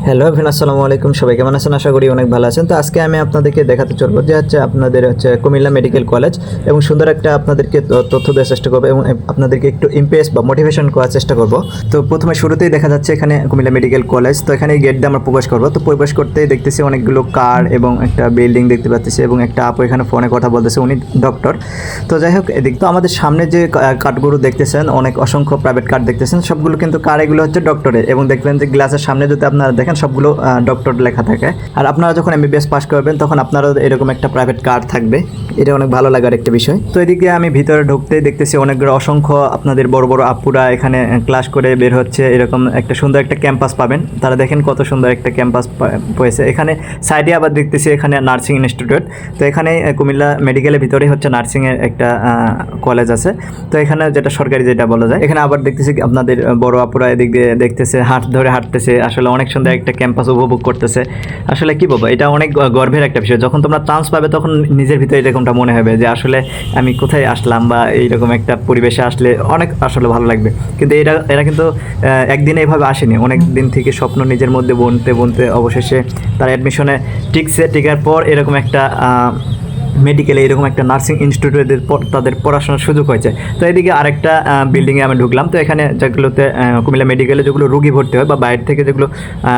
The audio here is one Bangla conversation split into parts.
হ্যালো এভরিওয়ান, আসসালামু আলাইকুম। সবাই কেমন আছেন? আশা করি অনেক ভালো আছেন। তো আজকে আমি আপনাদেরকে দেখাতে চলবো যে আপনাদের কুমিল্লা মেডিকেল কলেজ এবং সুন্দর একটা আপনাদেরকে তথ্য দেওয়ার চেষ্টা করবো এবং আপনাদেরকে একটু ইমপ্রেস বা মোটিভেশন করার চেষ্টা করব। তো প্রথমে শুরুতেই দেখা যাচ্ছে এখানে কুমিল্লা মেডিকেল কলেজ। তো এখানে গেট দিয়ে আমরা প্রবেশ করবো। তো প্রবেশ করতেই দেখতেছি অনেকগুলো কার এবং একটা বিল্ডিং দেখতে পাচ্ছি এবং একটা আপু এখানে ফোনে কথা বলতেছে, উনি ডক্টর। তো যাই হোক, এদিক তো আমাদের সামনে যে কার্ডগুলো দেখতেছেন, অনেক অসংখ্য প্রাইভেট কার্ড দেখতেছেন, সবগুলো কিন্তু কার, এগুলো হচ্ছে ডক্টরের। এবং দেখবেন যে গ্লাসের সামনে যদি আপনারা দেখেন সবগুলো ডক্টর লেখা থাকে। আর আপনারা যখন এমবিবিএস পাস করবেন তখন আপনারও এরকম একটা প্রাইভেট কার্ড থাকবে। এটা অনেক ভালো লাগার একটা বিষয়। তো এদিকে আমি ভিতরে ঢুকতেই দেখতেছি অনেকগুলো অসংখ্য আপনাদের বড় বড় আপুরা এখানে ক্লাস করে বের হচ্ছে। এরকম একটা সুন্দর একটা ক্যাম্পাস পাবেন। তারা দেখেন কত সুন্দর একটা ক্যাম্পাস পেয়েছে। এখানে সাইডে আবার দেখতেছি এখানে নার্সিং ইনস্টিটিউট। তো এখানে কুমিল্লা মেডিকেলের ভিতরেই হচ্ছে নার্সিংয়ের একটা কলেজ আছে। তো এখানে যেটা সরকারি যেটা বলা যায়, এখানে আবার দেখতেছি আপনাদের বড় আপুরা এদিক দিয়ে দেখতেছে, হাত ধরে হাঁটতেছে। আসলে অনেক সুন্দর একটা ক্যাম্পাস উপভোগ করতেছে। আসলে কি বলবো, এটা অনেক গর্বের একটা বিষয়। যখন তোমরা চান্স পাবে তখন নিজের ভিতরে এরকমটা মনে হবে যে আসলে আমি কোথায় আসলাম, বা এইরকম একটা পরিবেশে আসলে অনেক আসলে ভালো লাগবে। কিন্তু এরা কিন্তু একদিনে এভাবে আসেনি, অনেক দিন থেকে স্বপ্ন নিজের মধ্যে বুনতে বুনতে অবশেষে তারা অ্যাডমিশনে টিকার পর এরকম একটা মেডিকেলে, এরকম একটা নার্সিং ইনস্টিটিউটের তাদের পড়াশোনার সুযোগ হয়েছে। তো এদিকে আরেকটা বিল্ডিংয়ে আমি ঢুকলাম। তো এখানে যেগুলোতে কুমিল্লা মেডিকেলে যেগুলো রুগী ভর্তি হয় বা বাইরে থেকে যেগুলো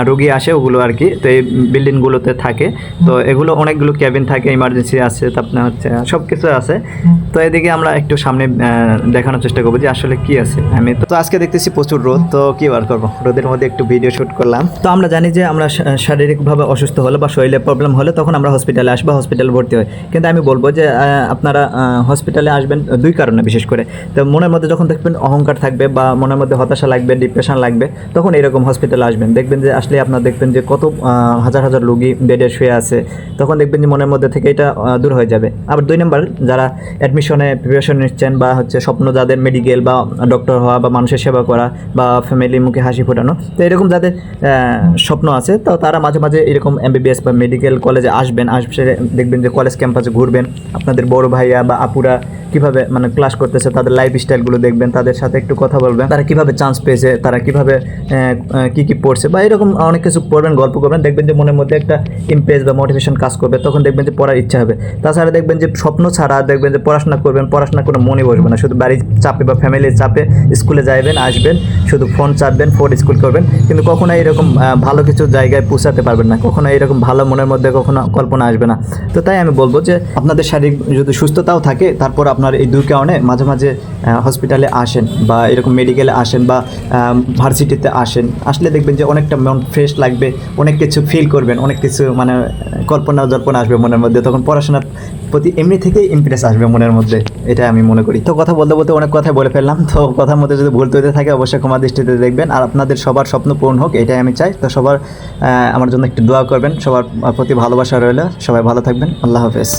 রুগী আসে ওগুলো আর কি, তো এই বিল্ডিংগুলোতে থাকে। তো এগুলো অনেকগুলো ক্যাবিন থাকে, ইমার্জেন্সি আছে, তারপরে হচ্ছে সব কিছু আছে। তো এদিকে আমরা একটু সামনে দেখানোর চেষ্টা করবো যে আসলে কি আছে। আমি তো আজকে দেখতেছি প্রচুর রোদ, তো কী বার করবো, রোদের মধ্যে একটু ভিডিও শ্যুট করলাম। তো আমরা জানি যে আমরা শারীরিকভাবে অসুস্থ হলে বা শরীরে প্রবলেম হলে তখন আমরা হসপিটালে আসবো, হসপিটালে ভর্তি হয়। কিন্তু আমি বলবো যে আপনারা হসপিটালে আসবেন দুই কারণে বিশেষ করে। তো মনের মধ্যে যখন দেখবেন অহংকার থাকবে বা মনের মধ্যে হতাশা লাগবে, ডিপ্রেশন লাগবে, তখন এরকম হসপিটালে আসবেন। দেখবেন যে আসলে আপনারা দেখবেন যে কত হাজার হাজার রোগী বেডে শুয়ে আছে। তখন দেখবেন যে মনের মধ্যে থেকে এটা দূর হয়ে যাবে। আবার দুই নম্বর, যারা অ্যাডমিশনে প্রিপারেশন নিচ্ছেন বা স্বপ্ন যাদের মেডিকেল বা ডক্টর হওয়া বা মানুষের সেবা করা বা ফ্যামিলির মুখে হাসি ফোটানো, তো এরকম যাদের স্বপ্ন আছে, তো তারা মাঝে মাঝে এরকম এমবিবিএস বা মেডিকেল কলেজে আসবেন। দেখবেন যে কলেজ ক্যাম্পাসে ঘুরবেন, আপনাদের বড় ভাইয়া বা আপুরা কীভাবে ক্লাস করতেছে, তাদের লাইফ স্টাইলগুলো দেখবেন, তাদের সাথে একটু কথা বলবেন, তারা কীভাবে চান্স পেয়েছে, তারা কীভাবে কী পড়ছে বা এরকম অনেক কিছু পড়বেন, গল্প করবেন। দেখবেন যে মনের মধ্যে একটা ইমপ্রেস বা মোটিভেশন কাজ করবে। তখন দেখবেন যে পড়ার ইচ্ছা হবে। তাছাড়া দেখবেন যে স্বপ্ন ছাড়া দেখবেন যে পড়াশোনা করবেন, পড়াশোনা করে মনে বসবে না, শুধু বাড়ির চাপে বা ফ্যামিলির চাপে স্কুলে যাবেন, আসবেন, শুধু ফোন চাপবেন, ফোন স্কুল করবেন, কিন্তু কখনো এরকম ভালো কিছু জায়গায় পৌঁছাতে পারবেন না, কখনো এরকম ভালো মনের মধ্যে কখনো কল্পনা আসবে না। তো তাই আমি বলবো যে আপনাদের শারীরিক যদি সুস্থতাও থাকে, তারপর আপনার এই দুই কারণে মাঝে মাঝে হসপিটালে আসেন বা এরকম মেডিকেলে আসেন বা ভার্সিটিতে আসেন। আসলে দেখবেন যে অনেকটা মন ফ্রেশ লাগবে, অনেক কিছু ফিল করবেন, অনেক কিছু কল্পনা জল্পনা আসবে মনের মধ্যে। তখন পড়াশোনার প্রতি এমনি থেকেই ইমপ্রেস আসবে মনের মধ্যে, এটা আমি মনে করি। তো কথা বলতে বলতে অনেক কথাই বলে ফেললাম। তো কথার মধ্যে যদি ভুল তৈরি থাকে অবশ্যই ক্ষমা দৃষ্টিতে দেখবেন। আর আপনাদের সবার স্বপ্ন পূরণ হোক, এটাই আমি চাই। তো সবার আমার জন্য একটু দোয়া করবেন, সবার প্রতি ভালোবাসা রইল। সবাই ভালো থাকবেন। আল্লাহ হাফেজ।